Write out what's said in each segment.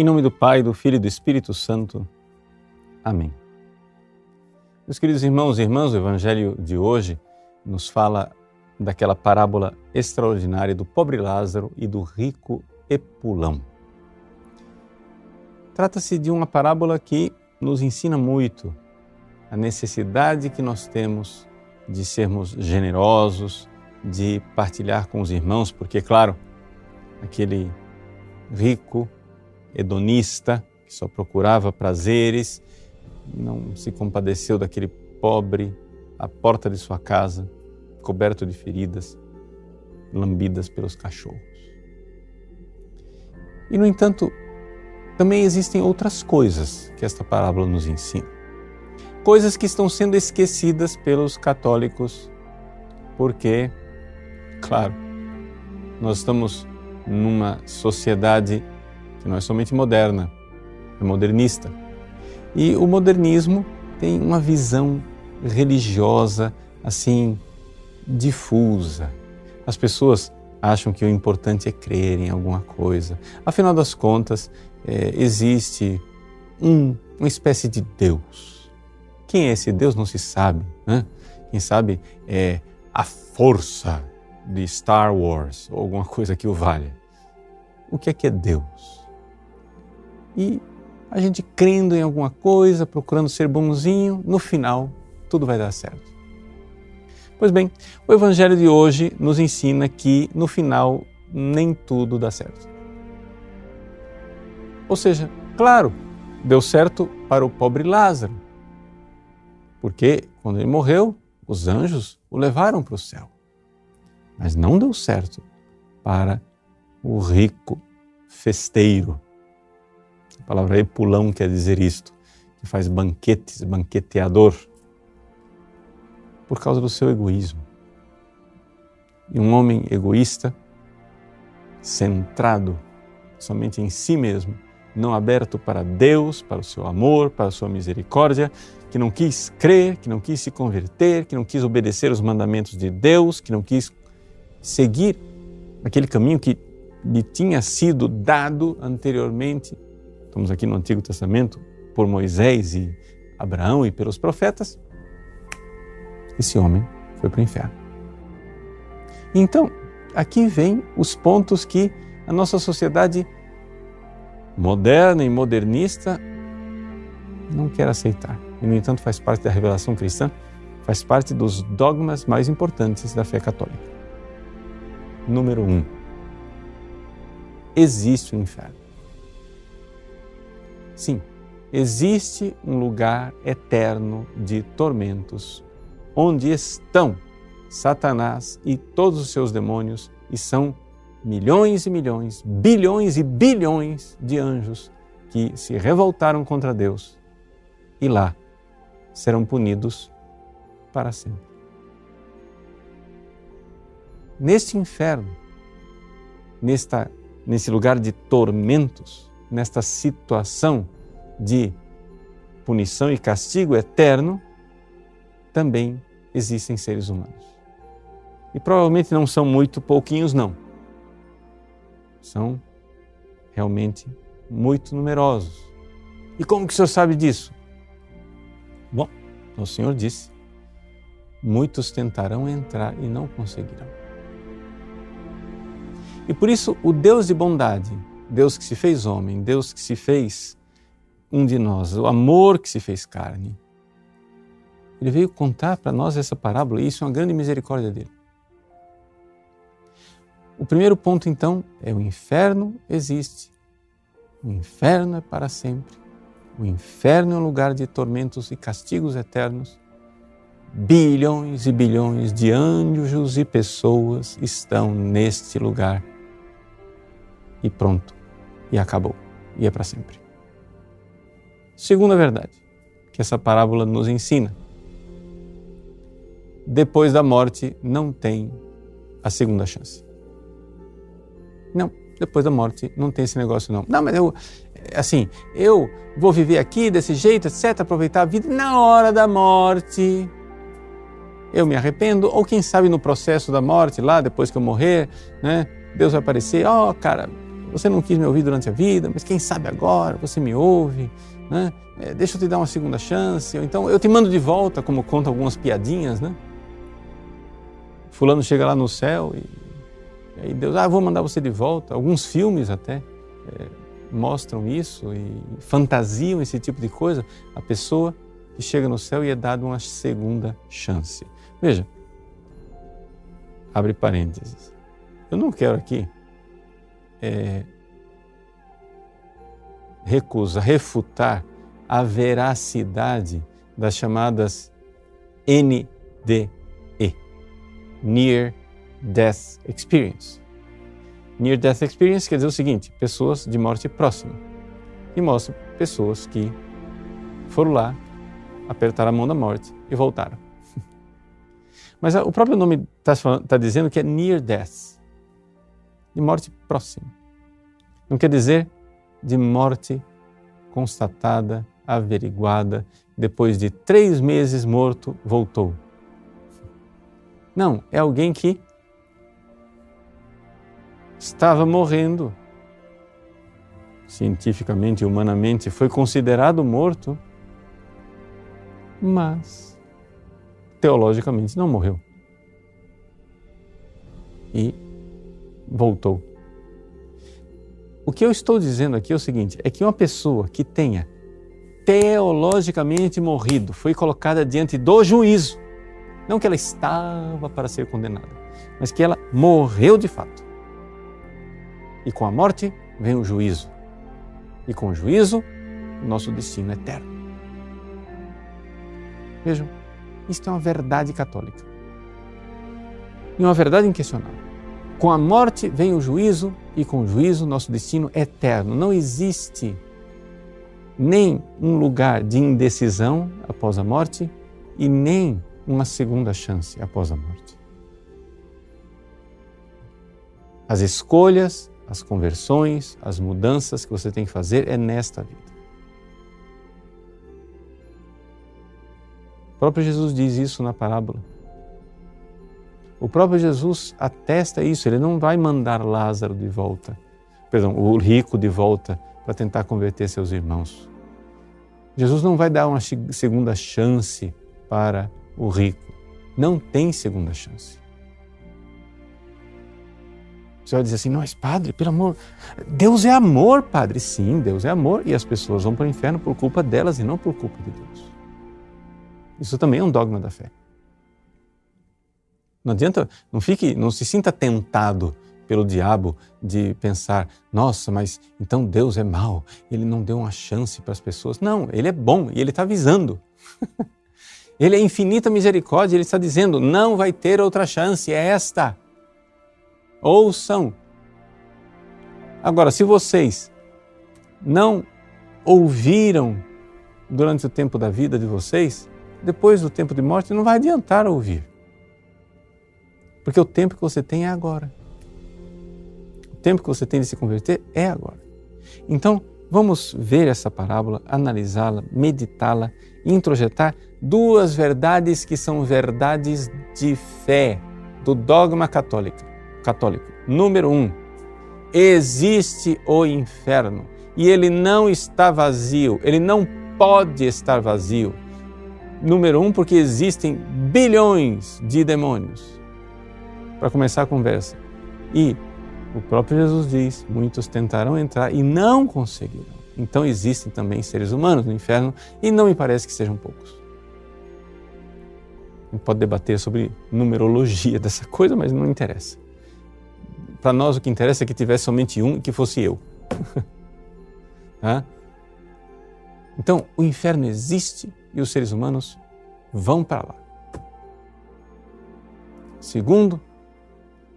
Em nome do Pai, do Filho e do Espírito Santo. Amém. Meus queridos irmãos e irmãs, o Evangelho de hoje nos fala daquela parábola extraordinária do pobre Lázaro e do rico Epulão. Trata-se de uma parábola que nos ensina muito a necessidade que nós temos de sermos generosos, de partilhar com os irmãos, porque, claro, aquele rico hedonista que só procurava prazeres, não se compadeceu daquele pobre à porta de sua casa, coberto de feridas, lambidas pelos cachorros. E, no entanto, também existem outras coisas que esta parábola nos ensina. Coisas que estão sendo esquecidas pelos católicos, porque, claro, nós estamos numa sociedade que não é somente moderna, é modernista. E o modernismo tem uma visão religiosa, assim, difusa. As pessoas acham que o importante é crer em alguma coisa. Afinal das contas, existe uma espécie de Deus. Quem é esse Deus não se sabe, né? Quem sabe é a força de Star Wars ou alguma coisa que o valha. O que é Deus? E a gente crendo em alguma coisa, procurando ser bonzinho, no final tudo vai dar certo. Pois bem, o Evangelho de hoje nos ensina que no final nem tudo dá certo. Ou seja, claro, deu certo para o pobre Lázaro, porque quando ele morreu, os anjos o levaram para o céu. Mas não deu certo para o rico festeiro. A palavra epulão quer dizer isto, que faz banquetes, banqueteador, por causa do seu egoísmo. E um homem egoísta, centrado somente em si mesmo, não aberto para Deus, para o seu amor, para a sua misericórdia, que não quis crer, que não quis se converter, que não quis obedecer os mandamentos de Deus, que não quis seguir aquele caminho que lhe tinha sido dado anteriormente. Estamos aqui no Antigo Testamento, por Moisés e Abraão e pelos profetas. Esse homem foi para o inferno. Então, aqui vem os pontos que a nossa sociedade moderna e modernista não quer aceitar. E, no entanto, faz parte da revelação cristã, faz parte dos dogmas mais importantes da fé católica. Número 1. Existe o inferno. Sim, existe um lugar eterno de tormentos, onde estão Satanás e todos os seus demônios, e são milhões e milhões, bilhões e bilhões de anjos que se revoltaram contra Deus e lá serão punidos para sempre. Neste inferno, nesse lugar de tormentos, nesta situação de punição e castigo eterno, também existem seres humanos. E provavelmente não são muito pouquinhos, não. São realmente muito numerosos. E como que o Senhor sabe disso? Bom, o Senhor disse, muitos tentarão entrar e não conseguirão. E por isso o Deus de bondade, Deus que se fez homem, Deus que se fez um de nós, o amor que se fez carne, Ele veio contar para nós essa parábola e isso é uma grande misericórdia dele. O primeiro ponto, então, é o inferno existe. O inferno é para sempre. O inferno é um lugar de tormentos e castigos eternos. Bilhões e bilhões de anjos e pessoas estão neste lugar. E pronto. E acabou. E é para sempre. Segunda verdade que essa parábola nos ensina. Depois da morte não tem a segunda chance. Não, depois da morte não tem esse negócio não. Não, mas eu vou viver aqui desse jeito, etc., aproveitar a vida. Na hora da morte, eu me arrependo, ou quem sabe no processo da morte, lá depois que eu morrer, né? Deus vai aparecer, cara, você não quis me ouvir durante a vida, mas quem sabe agora você me ouve, né? Deixa eu te dar uma segunda chance, ou então eu te mando de volta, como conta algumas piadinhas, né? Fulano chega lá no céu e aí Deus, vou mandar você de volta. Alguns filmes até mostram isso e fantasiam esse tipo de coisa. A pessoa que chega no céu e é dada uma segunda chance. Veja, abre parênteses. Eu não quero aqui refutar a veracidade das chamadas NDE, Near Death Experience. Near Death Experience quer dizer o seguinte, pessoas de morte próxima. E mostra pessoas que foram lá, apertaram a mão da morte e voltaram. Mas o próprio nome está dizendo que é Near Death, de morte próxima. Não quer dizer de morte constatada, averiguada, depois de 3 meses morto, voltou. Não, é alguém que estava morrendo. Cientificamente e humanamente foi considerado morto, mas teologicamente não morreu. E voltou. O que eu estou dizendo aqui é o seguinte, é que uma pessoa que tenha teologicamente morrido foi colocada diante do juízo, não que ela estava para ser condenada, mas que ela morreu de fato. E com a morte vem o juízo. E com o juízo, o nosso destino eterno. Vejam, isto é uma verdade católica. E uma verdade inquestionável. Com a morte vem o juízo e com o juízo nosso destino eterno. Não existe nem um lugar de indecisão após a morte e nem uma segunda chance após a morte. As escolhas, as conversões, as mudanças que você tem que fazer é nesta vida. O próprio Jesus diz isso na parábola. O próprio Jesus atesta isso, ele não vai mandar Lázaro de volta, o rico de volta para tentar converter seus irmãos. Jesus não vai dar uma segunda chance para o rico. Não tem segunda chance. Você vai dizer assim, mas padre, pelo amor, Deus é amor, padre. Sim, Deus é amor e as pessoas vão para o inferno por culpa delas e não por culpa de Deus. Isso também é um dogma da fé. Não adianta, não se sinta tentado pelo diabo de pensar, nossa, mas então Deus é mau, Ele não deu uma chance para as pessoas. Não, Ele é bom e Ele está avisando. Ele é infinita misericórdia, Ele está dizendo, não vai ter outra chance, é esta. Ouçam. Agora, se vocês não ouviram durante o tempo da vida de vocês, depois do tempo de morte não vai adiantar ouvir. Porque o tempo que você tem é agora. O tempo que você tem de se converter é agora. Então, vamos ver essa parábola, analisá-la, meditá-la e introjetar 2 verdades que são verdades de fé, do dogma católico. Número 1, existe o inferno e ele não está vazio, ele não pode estar vazio. Número 1, porque existem bilhões de demônios. Para começar a conversa. E o próprio Jesus diz, muitos tentarão entrar e não conseguirão. Então existem também seres humanos no inferno e não me parece que sejam poucos. A gente pode debater sobre numerologia dessa coisa, mas não interessa. Para nós o que interessa é que tivesse somente um e que fosse eu. Tá? Então o inferno existe e os seres humanos vão para lá. Segundo,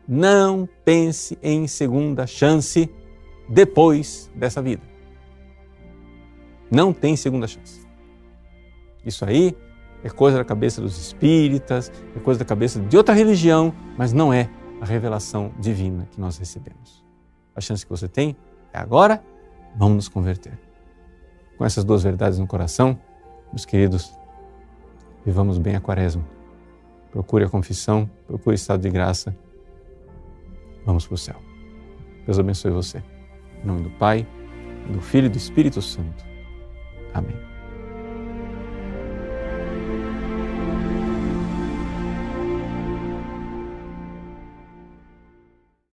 não pense em segunda chance depois dessa vida. Não tem segunda chance. Isso aí é coisa da cabeça dos espíritas, é coisa da cabeça de outra religião, mas não é a revelação divina que nós recebemos. A chance que você tem é agora, vamos nos converter. Com essas 2 verdades no coração, meus queridos, vivamos bem a Quaresma. Procure a confissão, procure o estado de graça. Vamos para o céu. Deus abençoe você. Em nome do Pai, do Filho e do Espírito Santo. Amém.